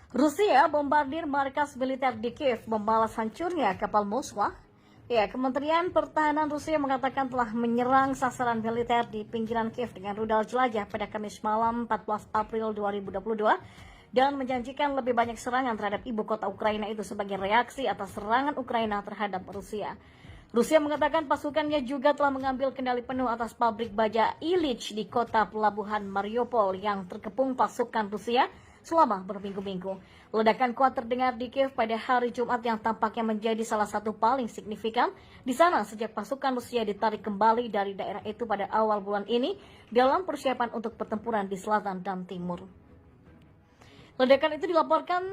Rusia bombardir markas militer di Kiev membalas hancurnya kapal Moskwa. Kementerian Pertahanan Rusia mengatakan telah menyerang sasaran militer di pinggiran Kiev dengan rudal jelajah pada Kamis malam 14 April 2022 dan menjanjikan lebih banyak serangan terhadap ibu kota Ukraina itu sebagai reaksi atas serangan Ukraina terhadap Rusia. Rusia mengatakan pasukannya juga telah mengambil kendali penuh atas pabrik baja Ilyich di kota pelabuhan Mariupol yang terkepung pasukan Rusia selama berminggu-minggu. Ledakan kuat terdengar di Kiev pada hari Jumat yang tampaknya menjadi salah satu paling signifikan di sana sejak pasukan Rusia ditarik kembali dari daerah itu pada awal bulan ini dalam persiapan untuk pertempuran di selatan dan timur. Ledakan itu dilaporkan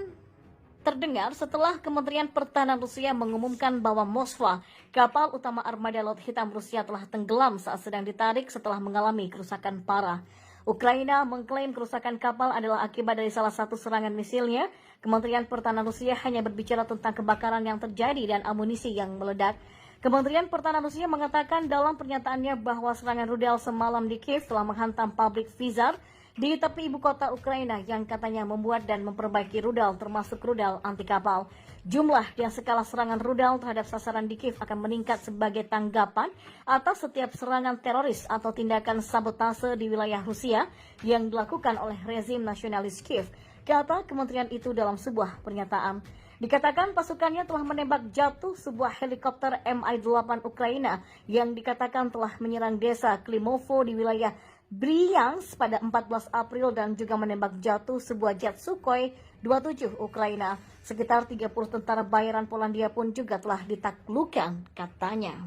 terdengar setelah Kementerian Pertahanan Rusia mengumumkan bahwa Moskva, kapal utama armada Laut Hitam Rusia, telah tenggelam saat sedang ditarik setelah mengalami kerusakan parah. Ukraina mengklaim kerusakan kapal adalah akibat dari salah satu serangan misilnya. Kementerian Pertahanan Rusia hanya berbicara tentang kebakaran yang terjadi dan amunisi yang meledak. Kementerian Pertahanan Rusia mengatakan dalam pernyataannya bahwa serangan rudal semalam di Kiev telah menghantam pabrik Vizar di tepi ibu kota Ukraina yang katanya membuat dan memperbaiki rudal termasuk rudal anti kapal. Jumlah dan skala serangan rudal terhadap sasaran di Kiev akan meningkat sebagai tanggapan atas setiap serangan teroris atau tindakan sabotase di wilayah Rusia yang dilakukan oleh rezim nasionalis Kiev, kata kementerian itu dalam sebuah pernyataan. Dikatakan pasukannya telah menembak jatuh sebuah helikopter Mi-8 Ukraina yang dikatakan telah menyerang desa Klimovo di wilayah Bryansk pada 14 April dan juga menembak jatuh sebuah jet Sukhoi 27 Ukraina. Sekitar 30 tentara bayaran Polandia pun juga telah ditaklukkan, katanya.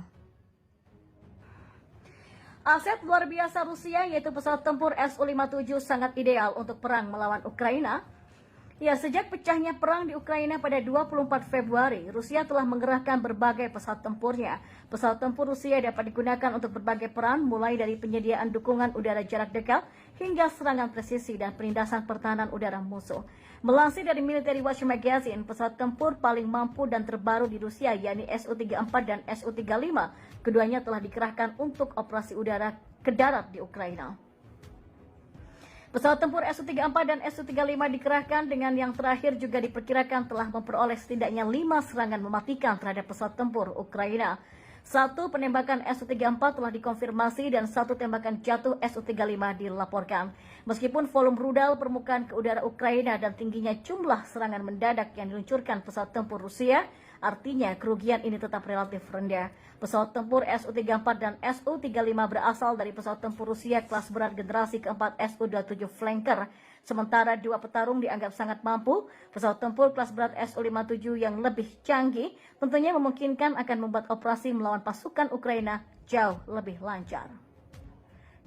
Aset luar biasa Rusia yaitu pesawat tempur Su-57 sangat ideal untuk perang melawan Ukraina. Sejak pecahnya perang di Ukraina pada 24 Februari, Rusia telah mengerahkan berbagai pesawat tempurnya. Pesawat tempur Rusia dapat digunakan untuk berbagai peran, mulai dari penyediaan dukungan udara jarak dekat hingga serangan presisi dan penindasan pertahanan udara musuh. Melansir dari Military Watch Magazine, pesawat tempur paling mampu dan terbaru di Rusia yakni Su-34 dan Su-35. Keduanya telah dikerahkan untuk operasi udara ke darat di Ukraina. Pesawat tempur Su-34 dan Su-35 dikerahkan dengan yang terakhir juga diperkirakan telah memperoleh setidaknya 5 serangan mematikan terhadap pesawat tempur Ukraina. 1 penembakan Su-34 telah dikonfirmasi dan 1 tembakan jatuh Su-35 dilaporkan. Meskipun volume rudal permukaan ke udara Ukraina dan tingginya jumlah serangan mendadak yang diluncurkan pesawat tempur Rusia, artinya kerugian ini tetap relatif rendah. Pesawat tempur Su-34 dan Su-35 berasal dari pesawat tempur Rusia kelas berat generasi keempat Su-27 Flanker. Sementara 2 petarung dianggap sangat mampu. Pesawat tempur kelas berat Su-57 yang lebih canggih tentunya memungkinkan akan membuat operasi melawan pasukan Ukraina jauh lebih lancar.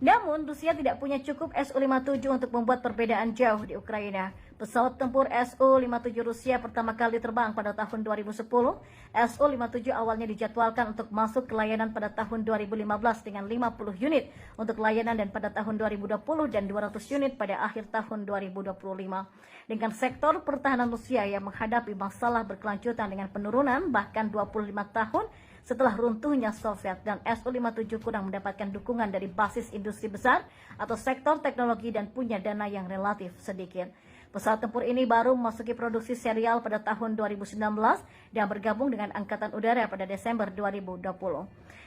Namun, Rusia tidak punya cukup Su-57 untuk membuat perbedaan jauh di Ukraina. Pesawat tempur Su-57 Rusia pertama kali terbang pada tahun 2010. Su-57 awalnya dijadwalkan untuk masuk ke layanan pada tahun 2015 dengan 50 unit untuk layanan dan pada tahun 2020 dan 200 unit pada akhir tahun 2025. Dengan sektor pertahanan Rusia yang menghadapi masalah berkelanjutan dengan penurunan bahkan 25 tahun, setelah runtuhnya Soviet dan Su-57 kurang mendapatkan dukungan dari basis industri besar atau sektor teknologi dan punya dana yang relatif sedikit. Pesawat tempur ini baru memasuki produksi serial pada tahun 2019 dan bergabung dengan Angkatan Udara pada Desember 2020.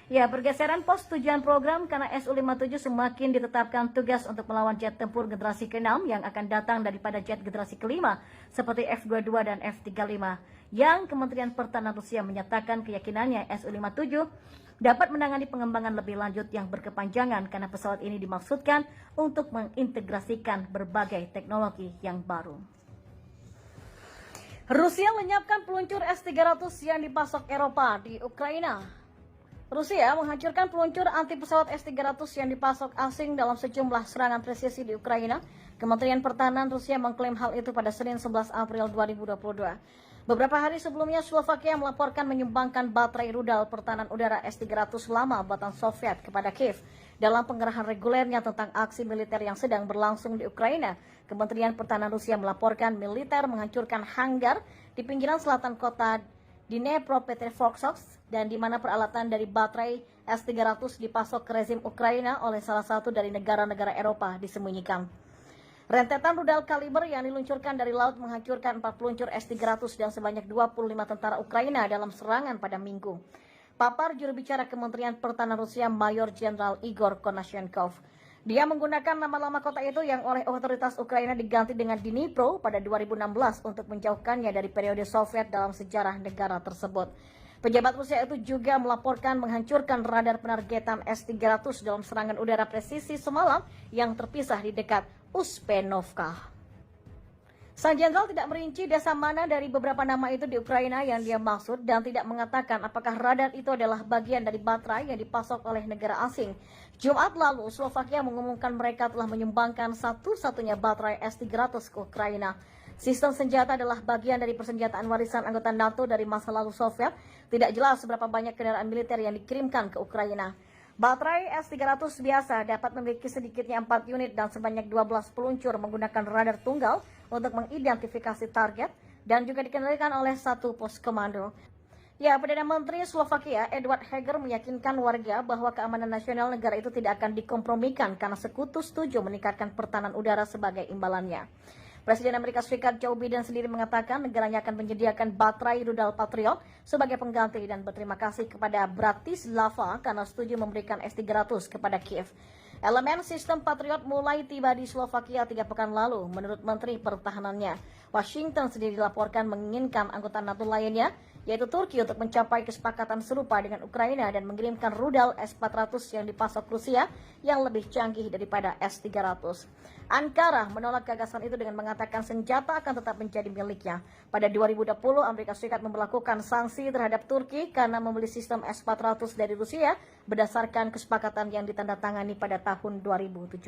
Pergeseran pos tujuan program karena Su-57 semakin ditetapkan tugas untuk melawan jet tempur generasi ke-6 yang akan datang daripada jet generasi ke-5 seperti F-22 dan F-35. Yang Kementerian Pertahanan Rusia menyatakan keyakinannya Su-57 dapat menangani pengembangan lebih lanjut yang berkepanjangan karena pesawat ini dimaksudkan untuk mengintegrasikan berbagai teknologi yang baru. Rusia lenyapkan peluncur S-300 yang dipasok Eropa di Ukraina. Rusia menghancurkan peluncur anti pesawat S-300 yang dipasok asing dalam sejumlah serangan presisi di Ukraina. Kementerian Pertahanan Rusia mengklaim hal itu pada Senin 11 April 2022. Beberapa hari sebelumnya, Slovakia melaporkan menyumbangkan baterai rudal pertahanan udara S-300 lama buatan Soviet kepada Kiev dalam pengerahan regulernya tentang aksi militer yang sedang berlangsung di Ukraina. Kementerian Pertahanan Rusia melaporkan militer menghancurkan hanggar di pinggiran selatan kota Dnepropetrovsk dan di mana peralatan dari baterai S-300 dipasok ke rezim Ukraina oleh salah satu dari negara-negara Eropa disembunyikan. Rentetan rudal kaliber yang diluncurkan dari laut menghancurkan 4 peluncur S-300 dan sebanyak 25 tentara Ukraina dalam serangan pada Minggu. Papar juru bicara Kementerian Pertahanan Rusia Mayor Jenderal Igor Konashenkov. Dia menggunakan nama lama kota itu yang oleh otoritas Ukraina diganti dengan Dnipro pada 2016 untuk menjauhkannya dari periode Soviet dalam sejarah negara tersebut. Pejabat Rusia itu juga melaporkan menghancurkan radar penargetan S-300 dalam serangan udara presisi semalam yang terpisah di dekat Uspenovka. Sang jenderal tidak merinci desa mana dari beberapa nama itu di Ukraina yang dia maksud dan tidak mengatakan apakah radar itu adalah bagian dari baterai yang dipasok oleh negara asing. Jumat lalu, Slovakia mengumumkan mereka telah menyumbangkan satu-satunya baterai S-300 ke Ukraina. Sistem senjata adalah bagian dari persenjataan warisan anggota NATO dari masa lalu Soviet. Tidak jelas seberapa banyak kendaraan militer yang dikirimkan ke Ukraina. Baterai S-300 biasa dapat memiliki sedikitnya 4 unit dan sebanyak 12 peluncur menggunakan radar tunggal untuk mengidentifikasi target dan juga dikendalikan oleh satu pos komando. Ya, Perdana Menteri Slovakia Edward Heger meyakinkan warga bahwa keamanan nasional negara itu tidak akan dikompromikan karena sekutu setuju meningkatkan pertahanan udara sebagai imbalannya. Presiden Amerika Serikat Joe Biden sendiri mengatakan negaranya akan menyediakan baterai rudal Patriot sebagai pengganti dan berterima kasih kepada Bratislava karena setuju memberikan S-300 kepada Kiev. Elemen sistem Patriot mulai tiba di Slovakia 3 pekan lalu, menurut Menteri Pertahanannya. Washington sendiri dilaporkan menginginkan anggota NATO lainnya, yaitu Turki, untuk mencapai kesepakatan serupa dengan Ukraina dan mengirimkan rudal S-400 yang dipasok Rusia yang lebih canggih daripada S-300. Ankara menolak gagasan itu dengan mengatakan senjata akan tetap menjadi miliknya. Pada 2020, Amerika Serikat memberlakukan sanksi terhadap Turki karena membeli sistem S-400 dari Rusia berdasarkan kesepakatan yang ditandatangani pada tahun 2017.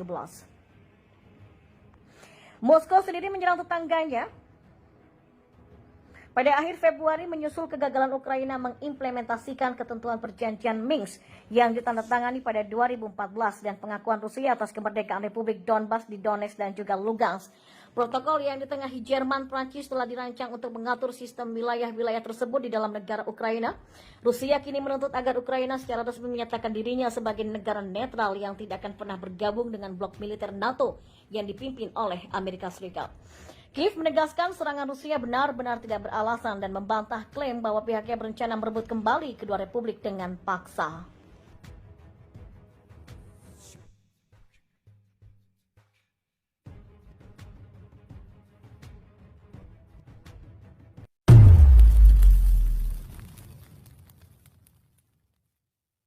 Moskow sendiri menyerang tetangganya pada akhir Februari menyusul kegagalan Ukraina mengimplementasikan ketentuan perjanjian Minsk yang ditandatangani pada 2014 dan pengakuan Rusia atas kemerdekaan Republik Donbas di Donetsk dan juga Lugansk. Protokol yang ditengahi Jerman Prancis telah dirancang untuk mengatur sistem wilayah-wilayah tersebut di dalam negara Ukraina. Rusia kini menuntut agar Ukraina secara resmi menyatakan dirinya sebagai negara netral yang tidak akan pernah bergabung dengan blok militer NATO yang dipimpin oleh Amerika Serikat. Kiev menegaskan serangan Rusia benar-benar tidak beralasan dan membantah klaim bahwa pihaknya berencana merebut kembali kedua republik dengan paksa.